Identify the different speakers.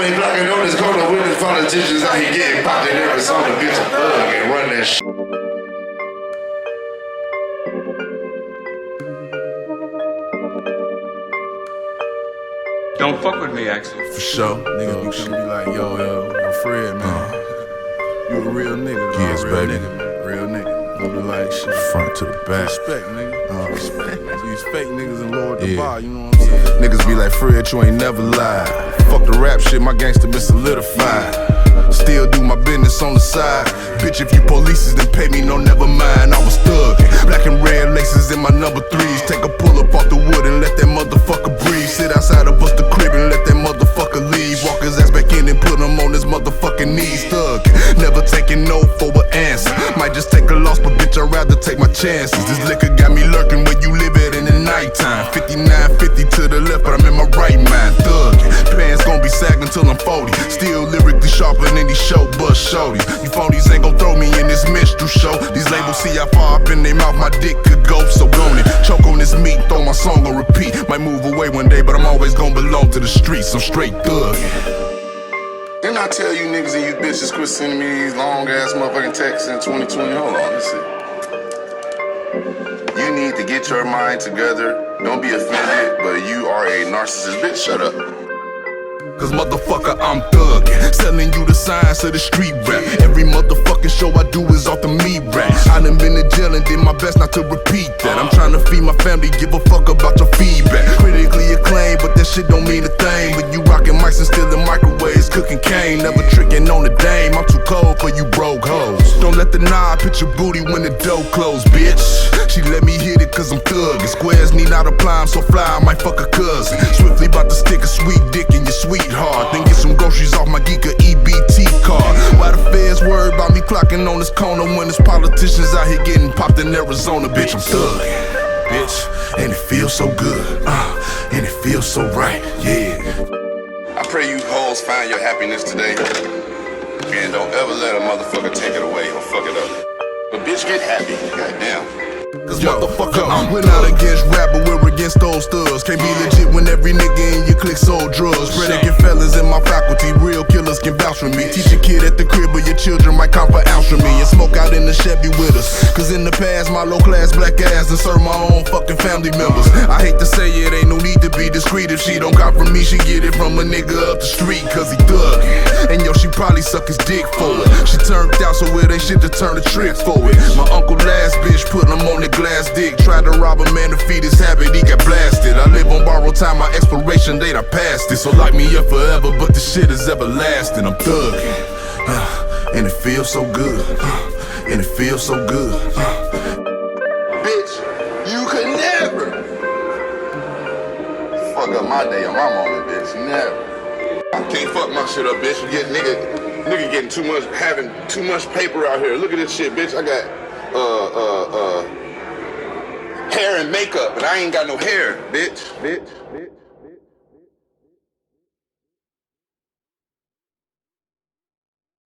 Speaker 1: they blocking on this corner with his politicians out here getting popped in Arizona, bitch, a thug and run that shit.
Speaker 2: Don't fuck with me, Axsell.
Speaker 3: For sure. Niggas be coming be like, yo, Fred, man. You a real nigga, though.
Speaker 1: Yes,
Speaker 3: real
Speaker 1: baby.
Speaker 3: Nigga, real nigga. I be like, shit.
Speaker 1: Front to the back.
Speaker 3: Respect, nigga. Respect. These fake niggas and lower the bar, you know what I'm saying? Niggas be like, Fred, you ain't never lied. Fuck the rap shit, my gangster been solidified. Still do my business on the side. Bitch, if you polices, then pay me, no, never mind. I was thuggin'. Black and red laces in my number 3s. Take a pull up off the wood and let that motherfucker breathe. Sit outside of bust the crib and let that motherfucker leave. Walk his ass back in and put him on his motherfucking knees. Thuggin', never taking no for an answer. Might just take a loss, but bitch, I'd rather take my chances. This liquor got me lurking where you live at in the nighttime. 5950 to the left, but I'm in my right mind. Thuggin', pants gon' be sagging till I'm 40. Still lyrically sharper than these show bust shorties. You phonies ain't gon' throw me in this minstrel show. These labels see how far up in their mouth my dick could go. So on it, choke on this meat, throw my song on repeat. Might move away one day, but I'm always gon' belong to the streets. I'm straight thuggin'.
Speaker 1: Didn't I tell you niggas and you bitches quit sending me these long ass motherfucking texts in 2020? Hold on, let's see. You need to get your mind together. Don't be offended, but you are a narcissist. Bitch, shut up.
Speaker 3: Cause motherfucker, I'm thuggin', selling you the science of the street rap. Every motherfucking show I do is off the me rap. I done been to jail and did my best not to repeat that. I'm trying to feed my family, give a fuck about your feedback. Critically acclaimed, but that shit don't mean a thing. When you rockin' mics and stealing microwaves, cooking cane, never tricking on the dame. I'm too cold for you broke hoes. Don't let the knob hit your booty when the door close, bitch. She let me hit it cause I'm thuggin'. Squares need not apply, I'm so fly, I might fuck a cousin. Swiftly bout to stick a sweet dick in your sweetheart. Then get some groceries off my geeker EBT card. Why the feds worried about me clocking on this corner when there's politicians out here getting popped in Arizona? Bitch, I'm thuggin', bitch, and it feels so good, and it feels so right, yeah.
Speaker 1: I pray you hoes find your happiness today. And don't ever let a motherfucker take it away or fuck it up. But bitch, get happy, goddamn.
Speaker 3: Cause motherfucker, we're not against rap, but we're against those thugs. Can't be legit when every nigga in your clique sold drugs. Predicate fellas in my faculty, real killers can vouch for me. Teach a kid at the crib, but your children might come for ounce from me. And smoke out in the Chevy with us. Cause in the past, my low class black ass done served my own fucking family members. I hate to say it, ain't no need to be discreet. If she don't cop from me, she get it from a nigga up the street. Cause he thuggin', and yo, she probably suck his dick for it. She turned out, so it ain't shit to turn the trick for it. My uncle last bitch put him on the glass dick. Tried to rob a man to feed his habit, he got blasted. I live on borrowed time, my expiration date I passed it. So lock me up forever, but this shit is everlasting. I'm thuggin', and it feels so good, and it feels so good.
Speaker 1: Bitch, you could never fuck up my day or my moment, bitch. Never. I can't fuck my shit up, bitch. You get nigga getting too much, having too much paper out here. Look at this shit, bitch. I got hair and makeup, but I ain't got no hair, bitch.